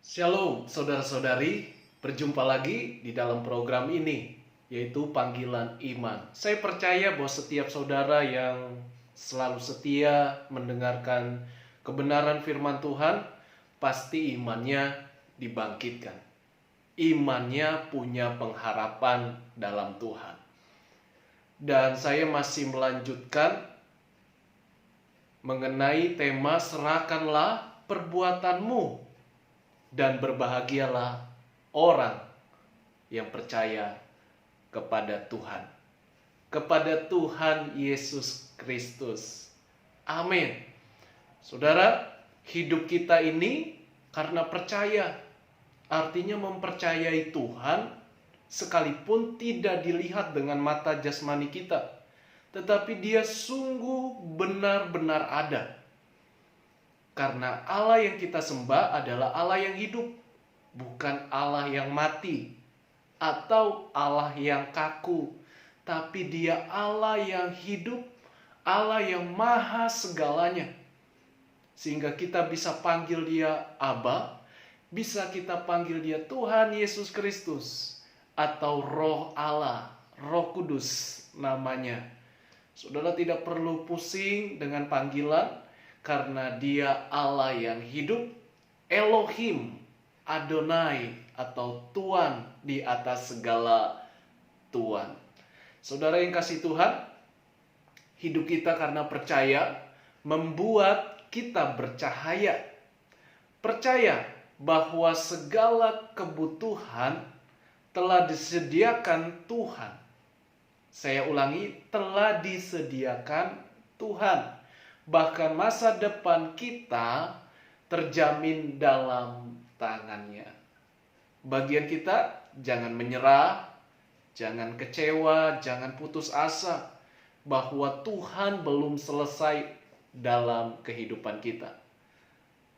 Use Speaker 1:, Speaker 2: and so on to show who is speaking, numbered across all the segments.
Speaker 1: Shalom saudara-saudari, berjumpa lagi di dalam program ini, yaitu Panggilan Iman. Saya percaya bahwa setiap saudara yang selalu setia mendengarkan kebenaran firman Tuhan, pasti imannya dibangkitkan. Imannya punya pengharapan dalam Tuhan. Dan saya masih melanjutkan mengenai tema serahkanlah perbuatanmu dan berbahagialah orang yang percaya kepada Tuhan. Kepada Tuhan Yesus Kristus. Amin. Saudara, hidup kita ini karena percaya. Artinya mempercayai Tuhan sekalipun tidak dilihat dengan mata jasmani kita. Tetapi dia sungguh benar-benar ada. Karena Allah yang kita sembah adalah Allah yang hidup, bukan Allah yang mati atau Allah yang kaku, tapi Dia Allah yang hidup, Allah yang maha segalanya. Sehingga kita bisa panggil Dia Aba, bisa kita panggil Dia Tuhan Yesus Kristus atau Roh Allah, Roh Kudus namanya. Saudara tidak perlu pusing dengan panggilan, karena Dia Allah yang hidup, Elohim, Adonai atau Tuhan di atas segala Tuhan. Saudara yang kasih Tuhan, hidup kita karena percaya membuat kita bercahaya. Percaya bahwa segala kebutuhan telah disediakan Tuhan. Saya ulangi, telah disediakan Tuhan. Bahkan masa depan kita terjamin dalam tangannya. Bagian kita, jangan menyerah, jangan kecewa, jangan putus asa bahwa Tuhan belum selesai dalam kehidupan kita.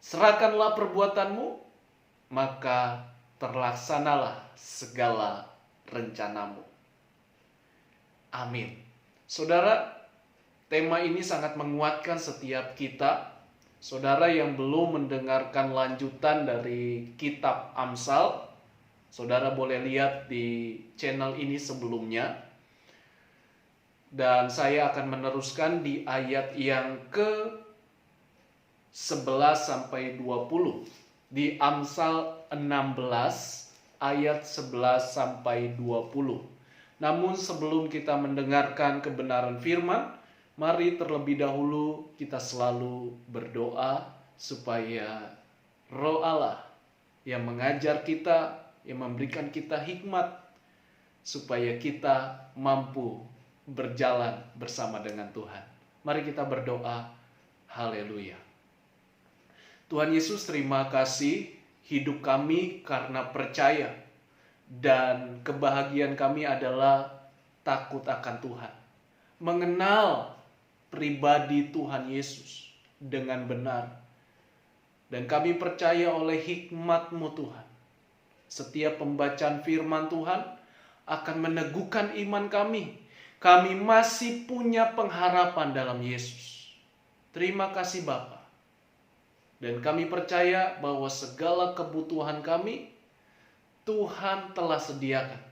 Speaker 1: Serahkanlah perbuatanmu, maka terlaksanalah segala rencanamu. Amin. Saudara, tema ini sangat menguatkan setiap kita. Saudara yang belum mendengarkan lanjutan dari kitab Amsal, saudara boleh lihat di channel ini sebelumnya. Dan saya akan meneruskan di ayat yang ke-11 sampai 20. Di Amsal 16 ayat 11 sampai 20. Namun sebelum kita mendengarkan kebenaran firman, mari terlebih dahulu kita selalu berdoa supaya Roh Allah yang mengajar kita, yang memberikan kita hikmat, supaya kita mampu berjalan bersama dengan Tuhan. Mari kita berdoa. Haleluya. Tuhan Yesus, terima kasih, hidup kami karena percaya, dan kebahagiaan kami adalah takut akan Tuhan, mengenal pribadi Tuhan Yesus dengan benar. Dan kami percaya oleh hikmat-Mu Tuhan, setiap pembacaan firman Tuhan akan meneguhkan iman kami. Kami masih punya pengharapan dalam Yesus. Terima kasih Bapa. Dan kami percaya bahwa segala kebutuhan kami Tuhan telah sediakan.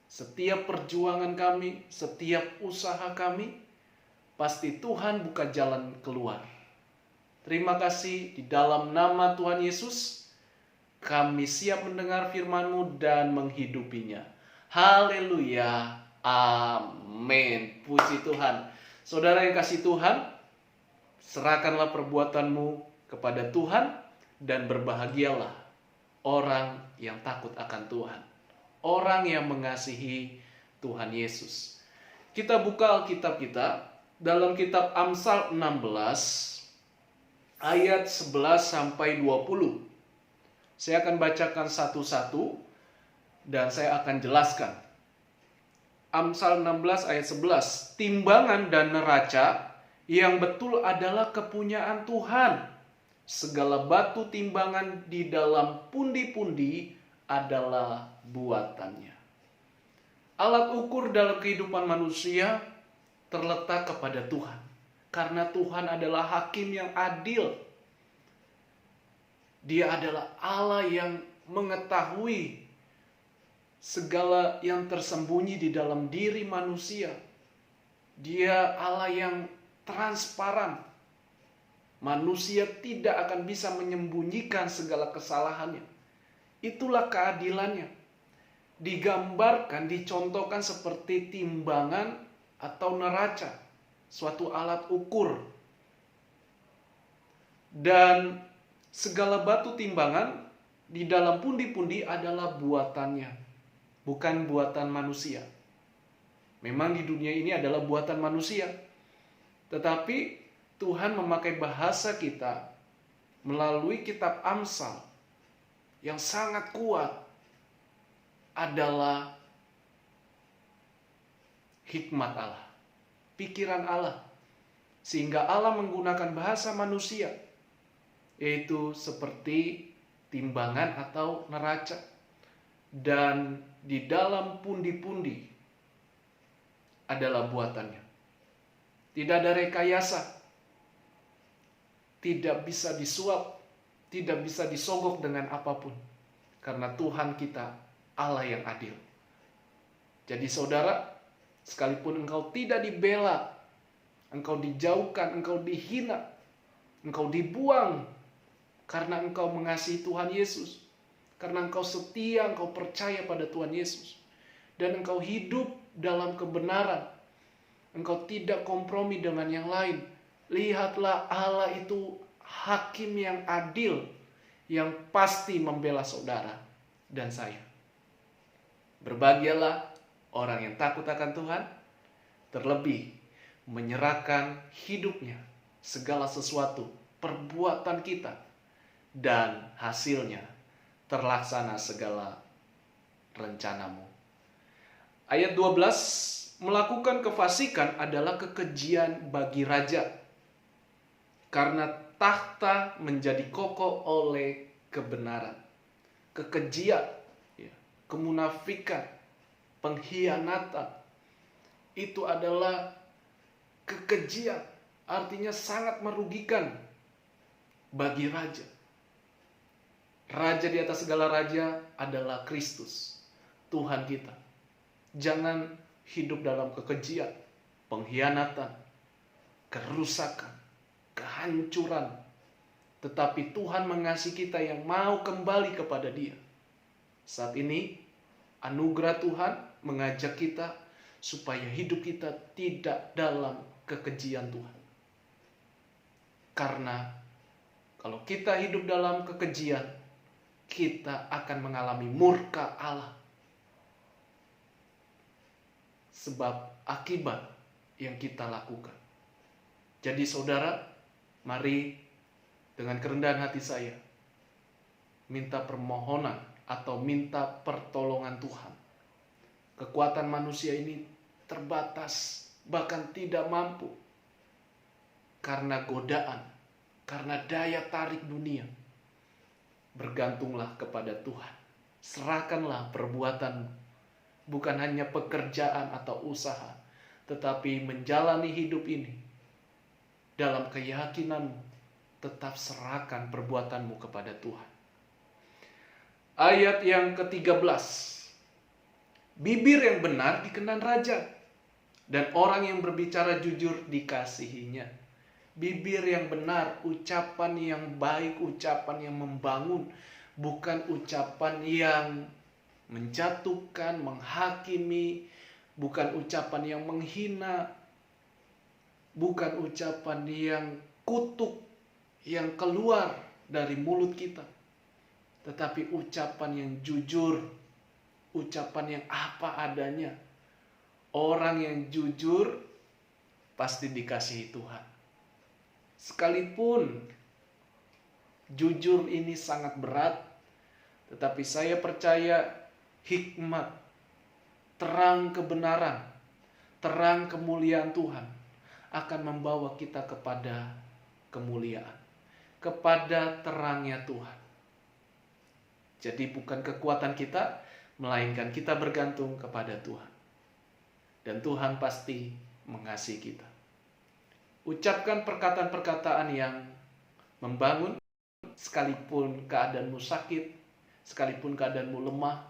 Speaker 1: Setiap perjuangan kami, setiap usaha kami, pasti Tuhan buka jalan keluar. Terima kasih, di dalam nama Tuhan Yesus, kami siap mendengar firman-Mu dan menghidupinya. Haleluya, amin. Puji Tuhan. Saudara yang kasih Tuhan, serahkanlah perbuatanmu kepada Tuhan dan berbahagialah orang yang takut akan Tuhan, orang yang mengasihi Tuhan Yesus. Kita buka Alkitab kita dalam kitab Amsal 16 ayat 11 sampai 20. Saya akan bacakan satu-satu dan saya akan jelaskan. Amsal 16 ayat 11. Timbangan dan neraca yang betul adalah kepunyaan Tuhan. Segala batu timbangan di dalam pundi-pundi adalah buatannya. Alat ukur dalam kehidupan manusia terletak kepada Tuhan. Karena Tuhan adalah hakim yang adil. Dia adalah Allah yang mengetahui segala yang tersembunyi di dalam diri manusia. Dia Allah yang transparan. Manusia tidak akan bisa menyembunyikan segala kesalahannya. Itulah keadilannya. Digambarkan, dicontohkan seperti timbangan atau neraca, suatu alat ukur. Dan segala batu timbangan di dalam pundi-pundi adalah buatannya, bukan buatan manusia. Memang di dunia ini adalah buatan manusia, tetapi Tuhan memakai bahasa kita melalui kitab Amsal yang sangat kuat adalah hikmat Allah, pikiran Allah. Sehingga Allah menggunakan bahasa manusia, yaitu seperti timbangan atau neraca. Dan di dalam pundi-pundi adalah buatannya. Tidak ada rekayasa. Tidak bisa disuap, tidak bisa disogok dengan apapun. Karena Tuhan kita Allah yang adil. Jadi saudara, sekalipun engkau tidak dibela, engkau dijauhkan, engkau dihina, engkau dibuang karena engkau mengasihi Tuhan Yesus, karena engkau setia, engkau percaya pada Tuhan Yesus, dan engkau hidup dalam kebenaran, engkau tidak kompromi dengan yang lain. Lihatlah, Allah itu hakim yang adil, yang pasti membela saudara dan saya. Berbahagialah orang yang takut akan Tuhan, terlebih menyerahkan hidupnya, segala sesuatu, perbuatan kita, dan hasilnya terlaksana segala rencanamu. Ayat 12, melakukan kefasikan adalah kekejian bagi raja, karena takhta menjadi kokoh oleh kebenaran. Kekejian, kemunafikan, pengkhianatan, itu adalah kekejian, artinya sangat merugikan bagi raja. Raja di atas segala raja adalah Kristus, Tuhan kita. Jangan hidup dalam kekejian, pengkhianatan, kerusakan, kehancuran. Tetapi Tuhan mengasihi kita yang mau kembali kepada Dia. Saat ini anugerah Tuhan mengajak kita supaya hidup kita tidak dalam kekejian Tuhan. Karena kalau kita hidup dalam kekejian, kita akan mengalami murka Allah. Sebab akibat yang kita lakukan. Jadi saudara, mari dengan kerendahan hati saya minta permohonan atau minta pertolongan Tuhan. Kekuatan manusia ini terbatas, bahkan tidak mampu. Karena godaan, karena daya tarik dunia. Bergantunglah kepada Tuhan. Serahkanlah perbuatanmu. Bukan hanya pekerjaan atau usaha, tetapi menjalani hidup ini dalam keyakinanmu. Tetap serahkan perbuatanmu kepada Tuhan. Ayat yang ke-13. Bibir yang benar dikenan raja, dan orang yang berbicara jujur dikasihinya. Bibir yang benar, ucapan yang baik, ucapan yang membangun, bukan ucapan yang menjatuhkan, menghakimi, bukan ucapan yang menghina, bukan ucapan yang kutuk yang keluar dari mulut kita, tetapi ucapan yang jujur, ucapan yang apa adanya. Orang yang jujur pasti dikasihi Tuhan. Sekalipun jujur ini sangat berat, tetapi saya percaya hikmat, terang kebenaran, terang kemuliaan Tuhan akan membawa kita kepada kemuliaan, kepada terangnya Tuhan. Jadi bukan kekuatan kita, melainkan kita bergantung kepada Tuhan. Dan Tuhan pasti mengasihi kita. Ucapkan perkataan-perkataan yang membangun, sekalipun keadaanmu sakit, sekalipun keadaanmu lemah,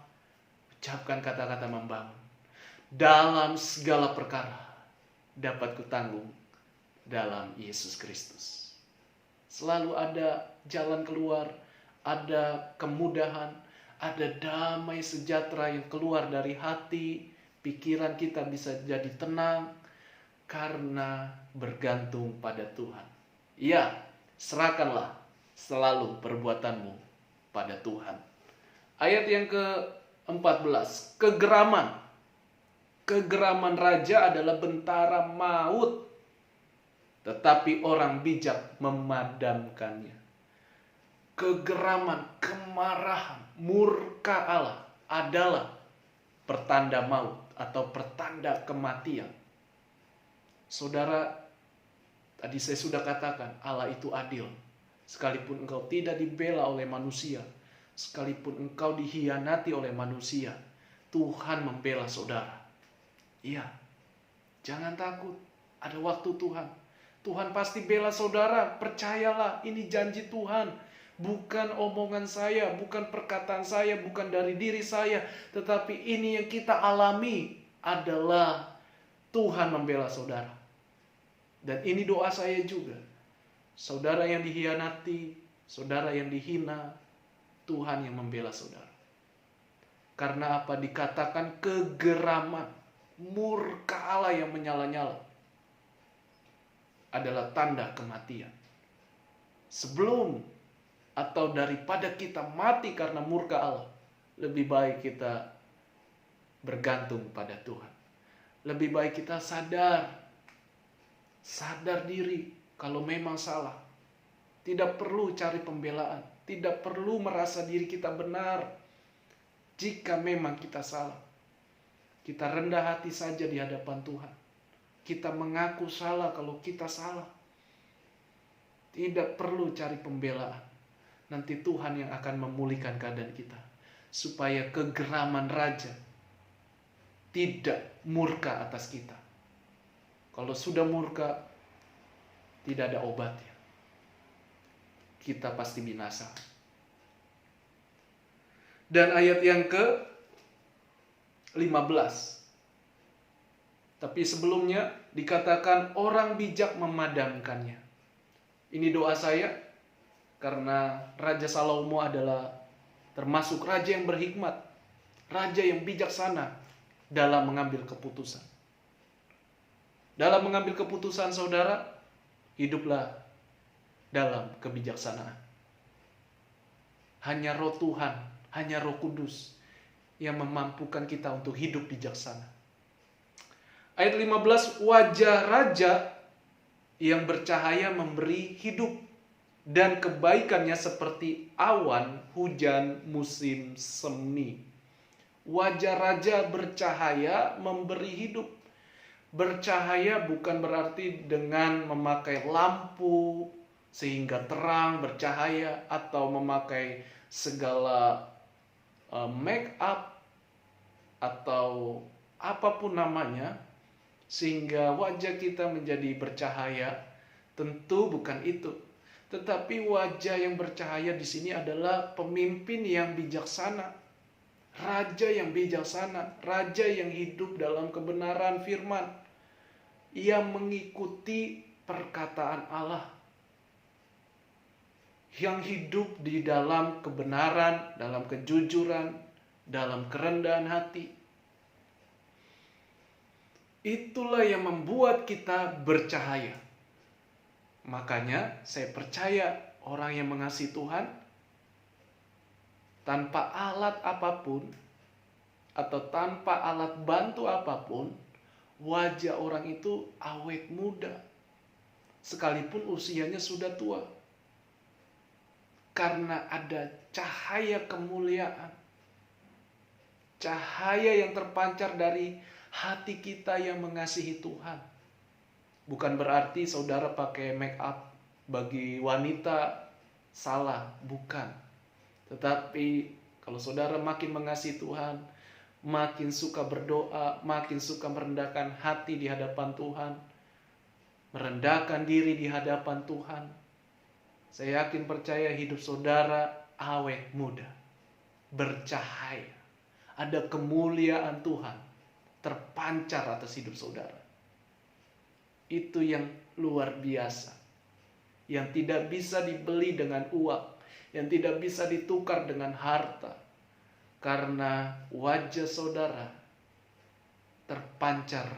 Speaker 1: ucapkan kata-kata membangun. Dalam segala perkara dapat kutanggung dalam Yesus Kristus. Selalu ada jalan keluar, ada kemudahan, ada damai sejahtera yang keluar dari hati, pikiran kita bisa jadi tenang karena bergantung pada Tuhan. Ya, serahkanlah selalu perbuatanmu pada Tuhan. Ayat yang ke-14, kegeraman. Kegeraman raja adalah bentara maut, tetapi orang bijak memadamkannya. Kegeraman, kemarahan, murka Allah adalah pertanda maut atau pertanda kematian. Saudara, tadi saya sudah katakan Allah itu adil. Sekalipun engkau tidak dibela oleh manusia, sekalipun engkau dikhianati oleh manusia, Tuhan membela saudara. Iya, jangan takut. Ada waktu Tuhan. Tuhan pasti bela saudara. Percayalah, ini janji Tuhan. Bukan omongan saya, bukan perkataan saya, bukan dari diri saya. Tetapi ini yang kita alami adalah Tuhan membela saudara. Dan ini doa saya juga. Saudara yang dikhianati, saudara yang dihina, Tuhan yang membela saudara. Karena apa? Dikatakan kegeraman, murka Allah yang menyala-nyala adalah tanda kematian. Sebelum atau daripada kita mati karena murka Allah, lebih baik kita bergantung pada Tuhan. Lebih baik kita sadar diri kalau memang salah. Tidak perlu cari pembelaan, tidak perlu merasa diri kita benar. Jika memang kita salah, kita rendah hati saja di hadapan Tuhan. Kita mengaku salah kalau kita salah. Tidak perlu cari pembelaan. Nanti Tuhan yang akan memulihkan keadaan kita. Supaya kegeraman raja tidak murka atas kita. Kalau sudah murka, tidak ada obatnya. Kita pasti binasa. Dan ayat yang ke-15. Tapi sebelumnya dikatakan orang bijak memadamkannya. Ini doa saya karena Raja Salomo adalah termasuk raja yang berhikmat, raja yang bijaksana dalam mengambil keputusan. Dalam mengambil keputusan saudara, hiduplah dalam kebijaksanaan. Hanya Roh Tuhan, hanya Roh Kudus yang memampukan kita untuk hidup bijaksana. Ayat 15, wajah raja yang bercahaya memberi hidup dan kebaikannya seperti awan hujan musim semi. Wajah raja bercahaya memberi hidup. Bercahaya bukan berarti dengan memakai lampu sehingga terang bercahaya atau memakai segala make up atau apapun namanya sehingga wajah kita menjadi bercahaya. Tentu bukan itu. Tetapi wajah yang bercahaya di sini adalah pemimpin yang bijaksana. Raja yang bijaksana, raja yang hidup dalam kebenaran firman. Ia mengikuti perkataan Allah. Yang hidup di dalam kebenaran, dalam kejujuran, dalam kerendahan hati. Itulah yang membuat kita bercahaya. Makanya saya percaya orang yang mengasihi Tuhan tanpa alat apapun atau tanpa alat bantu apapun, wajah orang itu awet muda. Sekalipun usianya sudah tua. Karena ada cahaya kemuliaan. Cahaya yang terpancar dari hati kita yang mengasihi Tuhan. Bukan berarti saudara pakai make up bagi wanita salah, bukan. Tetapi kalau saudara makin mengasihi Tuhan, makin suka berdoa, makin suka merendahkan hati di hadapan Tuhan, merendahkan diri di hadapan Tuhan, Saya yakin percaya hidup saudara awet muda, bercahaya. Ada kemuliaan Tuhan terpancar atas hidup saudara. Itu yang luar biasa. Yang tidak bisa dibeli dengan uang. Yang tidak bisa ditukar dengan harta. Karena wajah saudara terpancar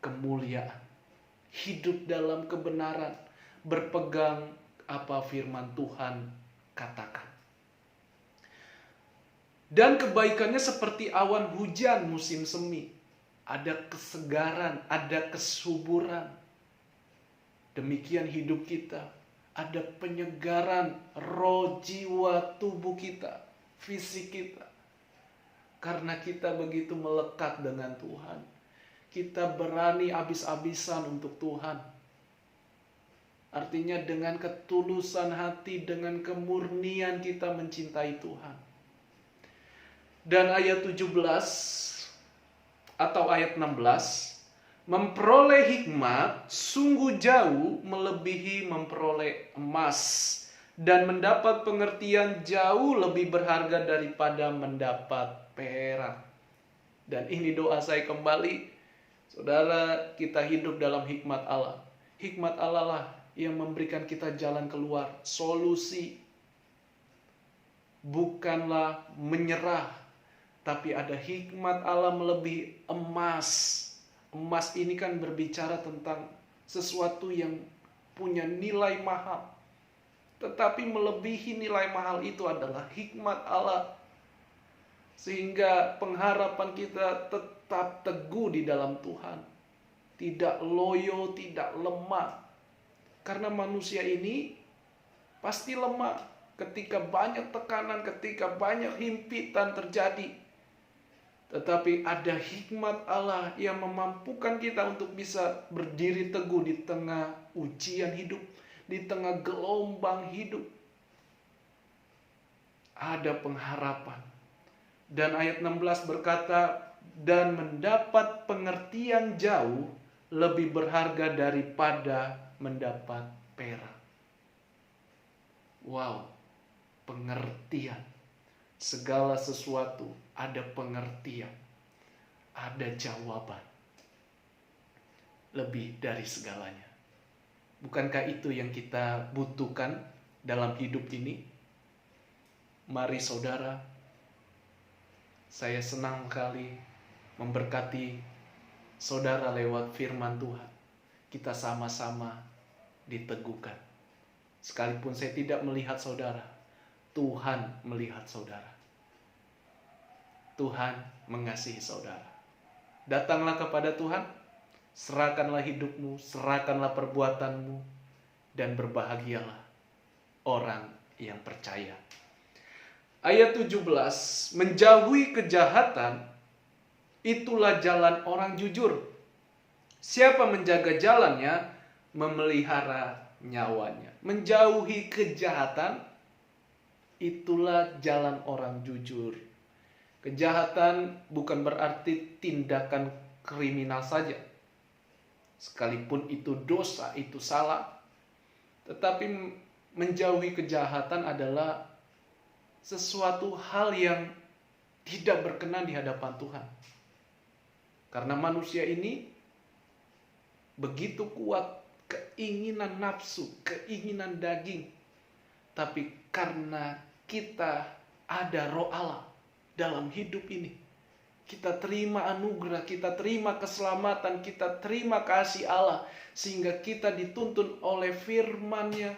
Speaker 1: kemuliaan. Hidup dalam kebenaran. Berpegang apa firman Tuhan katakan. Dan kebaikannya seperti awan hujan musim semi. Ada kesegaran, ada kesuburan. Demikian hidup kita. Ada penyegaran roh, jiwa, tubuh kita, fisik kita. Karena kita begitu melekat dengan Tuhan. Kita berani habis-habisan untuk Tuhan. Artinya dengan ketulusan hati, dengan kemurnian kita mencintai Tuhan. Dan ayat 17 atau ayat 16, memperoleh hikmat sungguh jauh melebihi memperoleh emas, dan mendapat pengertian jauh lebih berharga daripada mendapat perak. Dan ini doa saya kembali, saudara, kita hidup dalam hikmat Allah. Hikmat Allah lah yang memberikan kita jalan keluar, solusi. Bukanlah menyerah, tapi ada hikmat Allah melebihi emas. Emas ini kan berbicara tentang sesuatu yang punya nilai mahal. Tetapi melebihi nilai mahal itu adalah hikmat Allah. Sehingga pengharapan kita tetap teguh di dalam Tuhan. Tidak loyo, tidak lemah. Karena manusia ini pasti lemah. Ketika banyak tekanan, ketika banyak himpitan terjadi. Tetapi ada hikmat Allah yang memampukan kita untuk bisa berdiri teguh di tengah ujian hidup, di tengah gelombang hidup. Ada pengharapan. Dan ayat 16 berkata, dan mendapat pengertian jauh lebih berharga daripada mendapat perak. Wow, pengertian. Segala sesuatu ada pengertian, ada jawaban. Lebih dari segalanya. Bukankah itu yang kita butuhkan dalam hidup ini? Mari saudara, saya senang sekali memberkati saudara lewat firman Tuhan. Kita sama-sama diteguhkan. Sekalipun saya tidak melihat saudara, Tuhan melihat saudara. Tuhan mengasihi saudara. Datanglah kepada Tuhan, serahkanlah hidupmu, serahkanlah perbuatanmu, dan berbahagialah orang yang percaya. Ayat 17, menjauhi kejahatan, itulah jalan orang jujur. Siapa menjaga jalannya, memelihara nyawanya. Menjauhi kejahatan, itulah jalan orang jujur. Kejahatan bukan berarti tindakan kriminal saja. Sekalipun itu dosa, itu salah. Tetapi menjauhi kejahatan adalah sesuatu hal yang tidak berkenan di hadapan Tuhan. Karena manusia ini begitu kuat keinginan nafsu, keinginan daging. Tapi karena kita ada roh Allah dalam hidup ini, kita terima anugerah, kita terima keselamatan, kita terima kasih Allah, sehingga kita dituntun oleh firman-Nya,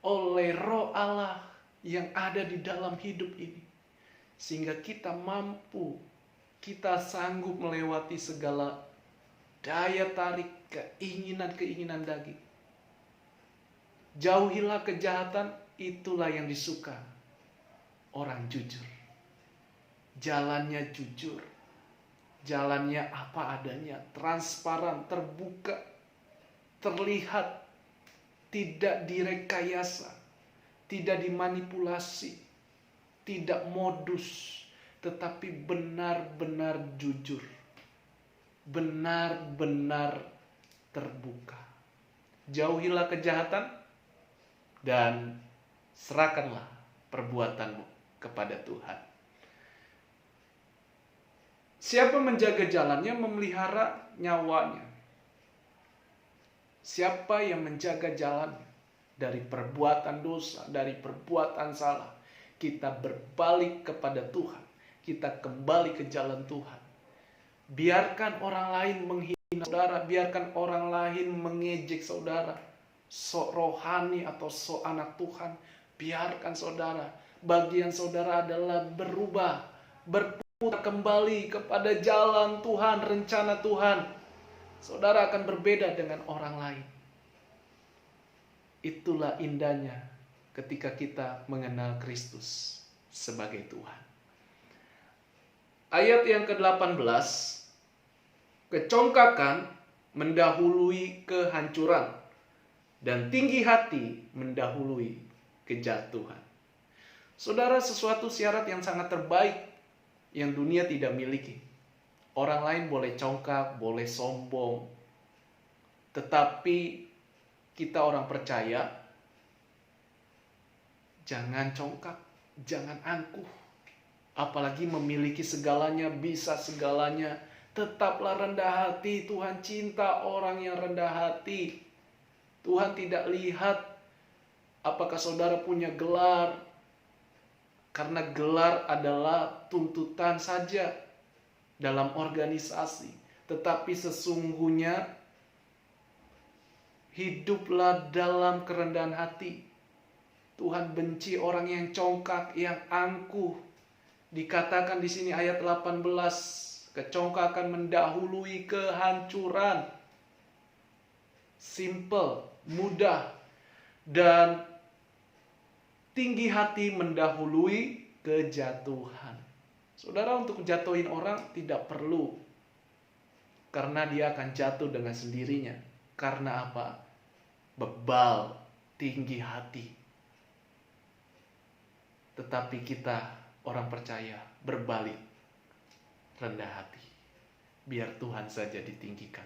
Speaker 1: oleh roh Allah yang ada di dalam hidup ini, sehingga kita mampu, kita sanggup melewati segala daya tarik keinginan-keinginan daging. Jauhilah kejahatan, itulah yang disuka orang jujur. Jalannya jujur, jalannya apa adanya, transparan, terbuka, terlihat, tidak direkayasa, tidak dimanipulasi, tidak modus, tetapi benar-benar jujur, benar-benar terbuka. Jauhilah kejahatan, dan serahkanlah perbuatanmu kepada Tuhan. Siapa menjaga jalannya memelihara nyawanya. Siapa yang menjaga jalannya dari perbuatan dosa, dari perbuatan salah, kita berbalik kepada Tuhan, kita kembali ke jalan Tuhan. Biarkan orang lain menghina saudara, biarkan orang lain mengejek saudara, sok rohani atau sok anak Tuhan, biarkan saudara. Bagian saudara adalah berubah, berputar kembali kepada jalan Tuhan, rencana Tuhan. Saudara akan berbeda dengan orang lain. Itulah indahnya ketika kita mengenal Kristus sebagai Tuhan. Ayat yang ke-18, kecongkakan mendahului kehancuran, dan tinggi hati mendahului kejatuhan. Saudara, sesuatu syarat yang sangat terbaik yang dunia tidak miliki. Orang lain boleh congkak, boleh sombong, tetapi kita orang percaya, jangan congkak, jangan angkuh. Apalagi memiliki segalanya, bisa segalanya. Tetaplah rendah hati. Tuhan cinta orang yang rendah hati. Tuhan tidak lihat apakah saudara punya gelar, karena gelar adalah tuntutan saja dalam organisasi. Tetapi sesungguhnya hiduplah dalam kerendahan hati. Tuhan benci orang yang congkak, yang angkuh. Dikatakan di sini ayat 18, kecongkakan mendahului kehancuran. Simple, mudah, dan tinggi hati mendahului kejatuhan. Saudara, untuk jatuhin orang tidak perlu, karena dia akan jatuh dengan sendirinya. Karena apa? Bebal, tinggi hati. Tetapi kita orang percaya berbalik, rendah hati. Biar Tuhan saja ditinggikan.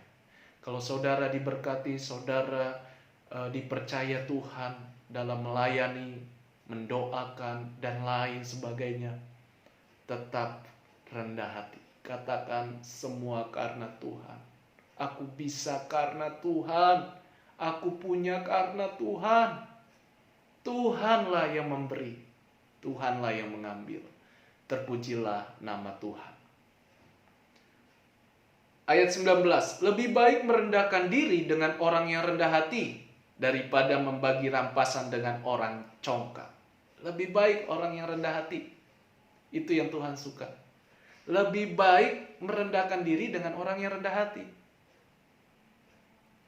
Speaker 1: Kalau saudara diberkati, saudara dipercaya Tuhan dalam melayani, mendoakan, dan lain sebagainya, tetap rendah hati. Katakan, semua karena Tuhan. Aku bisa karena Tuhan. Aku punya karena Tuhan. Tuhanlah yang memberi. Tuhanlah yang mengambil. Terpujilah nama Tuhan. Ayat 19. Lebih baik merendahkan diri dengan orang yang rendah hati daripada membagi rampasan dengan orang congkak. Lebih baik orang yang rendah hati. Itu yang Tuhan suka. Lebih baik merendahkan diri dengan orang yang rendah hati.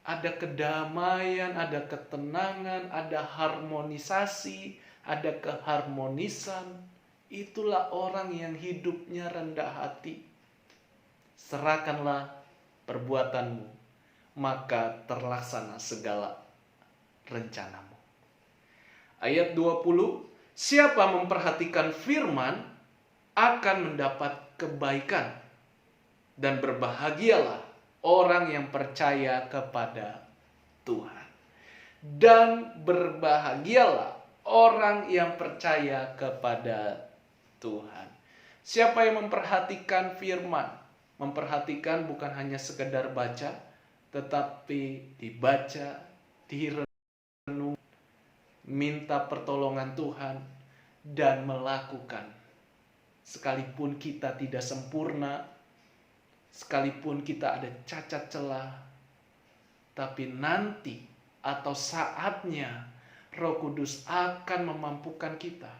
Speaker 1: Ada kedamaian, ada ketenangan, ada harmonisasi, ada keharmonisan. Itulah orang yang hidupnya rendah hati. Serahkanlah perbuatanmu, maka terlaksana segala rencanamu. Ayat 20, siapa memperhatikan firman akan mendapat kebaikan, dan berbahagialah orang yang percaya kepada Tuhan. Dan berbahagialah orang yang percaya kepada Tuhan. Siapa yang memperhatikan firman? Memperhatikan bukan hanya sekedar baca, tetapi dibaca, direnung, minta pertolongan Tuhan, dan melakukan. Sekalipun kita tidak sempurna, sekalipun kita ada cacat celah, tapi nanti atau saatnya Roh Kudus akan memampukan kita.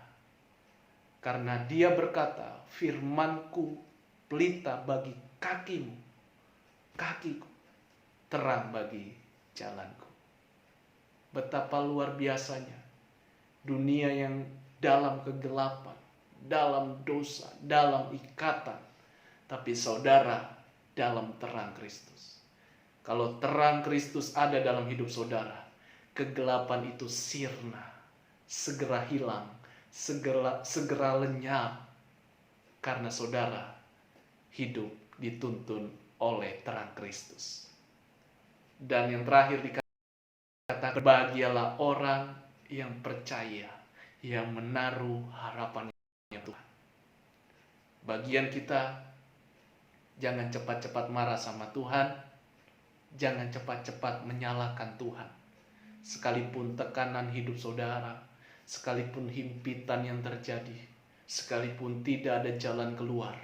Speaker 1: Karena Dia berkata, firman-Ku pelita bagi kakimu, kakiku terang bagi jalanku. Betapa luar biasanya dunia yang dalam kegelapan, dalam dosa, dalam ikatan, tapi saudara dalam terang Kristus. Kalau terang Kristus ada dalam hidup saudara, kegelapan itu sirna, segera hilang, segera lenyap, karena saudara hidup dituntun oleh terang Kristus. Dan yang terakhir dikatakan, berbahagialah orang yang percaya, yang menaruh harapannya Tuhan. Bagian kita, jangan cepat-cepat marah sama Tuhan, jangan cepat-cepat menyalahkan Tuhan. Sekalipun tekanan hidup saudara, sekalipun himpitan yang terjadi, sekalipun tidak ada jalan keluar,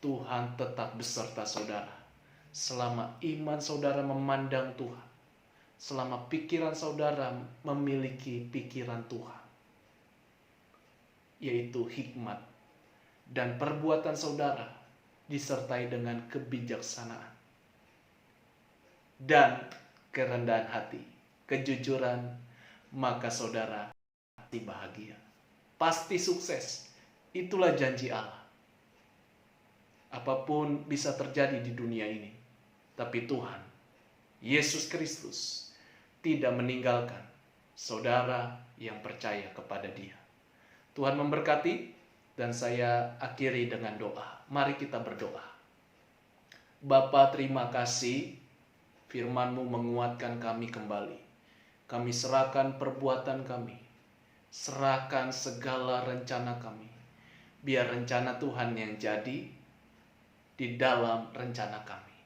Speaker 1: Tuhan tetap beserta saudara. Selama iman saudara memandang Tuhan, selama pikiran saudara memiliki pikiran Tuhan, yaitu hikmat, dan perbuatan saudara disertai dengan kebijaksanaan dan kerendahan hati, kejujuran, maka saudara pasti bahagia, pasti sukses. Itulah janji Allah. Apapun bisa terjadi di dunia ini, tapi Tuhan, Yesus Kristus, tidak meninggalkan saudara yang percaya kepada Dia. Tuhan memberkati, dan saya akhiri dengan doa. Mari kita berdoa. Bapa, terima kasih firman-Mu menguatkan kami kembali. Kami serahkan perbuatan kami, serahkan segala rencana kami. Biar rencana Tuhan yang jadi di dalam rencana kami.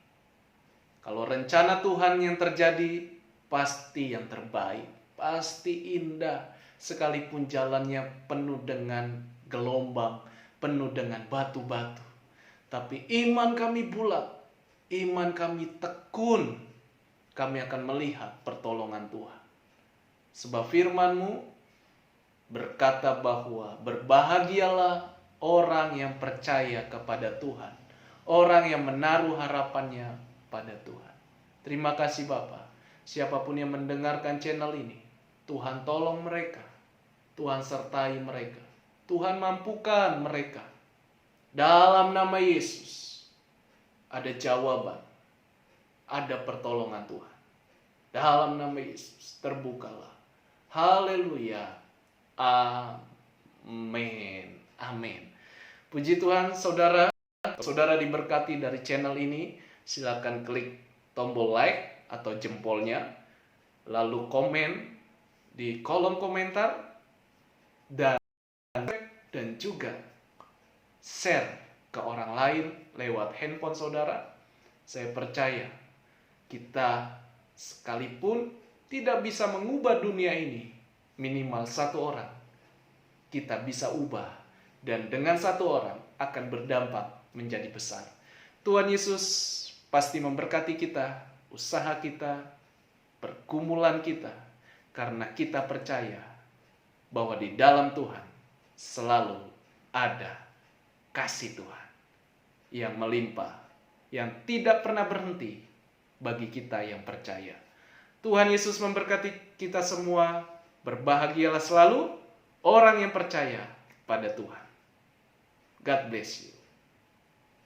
Speaker 1: Kalau rencana Tuhan yang terjadi, pasti yang terbaik, pasti indah, sekalipun jalannya penuh dengan gelombang, penuh dengan batu-batu. Tapi iman kami bulat, iman kami tekun, kami akan melihat pertolongan Tuhan. Sebab firman-Mu berkata bahwa berbahagialah orang yang percaya kepada Tuhan, orang yang menaruh harapannya pada Tuhan. Terima kasih Bapa. Siapapun yang mendengarkan channel ini, Tuhan tolong mereka, Tuhan sertai mereka, Tuhan mampukan mereka. Dalam nama Yesus, ada jawaban, ada pertolongan Tuhan. Dalam nama Yesus, terbukalah. Haleluya. Amin. Amin. Puji Tuhan, saudara. Saudara diberkati dari channel ini, silakan klik tombol like atau jempolnya, lalu komen di kolom komentar, dan juga share ke orang lain lewat handphone saudara. Saya percaya kita sekalipun tidak bisa mengubah dunia ini, minimal satu orang kita bisa ubah, dan dengan satu orang akan berdampak menjadi besar. Tuhan Yesus pasti memberkati kita, usaha kita, pergumulan kita, karena kita percaya bahwa di dalam Tuhan selalu ada kasih Tuhan yang melimpah, yang tidak pernah berhenti bagi kita yang percaya. Tuhan Yesus memberkati kita semua. Berbahagialah selalu orang yang percaya pada Tuhan. God bless you.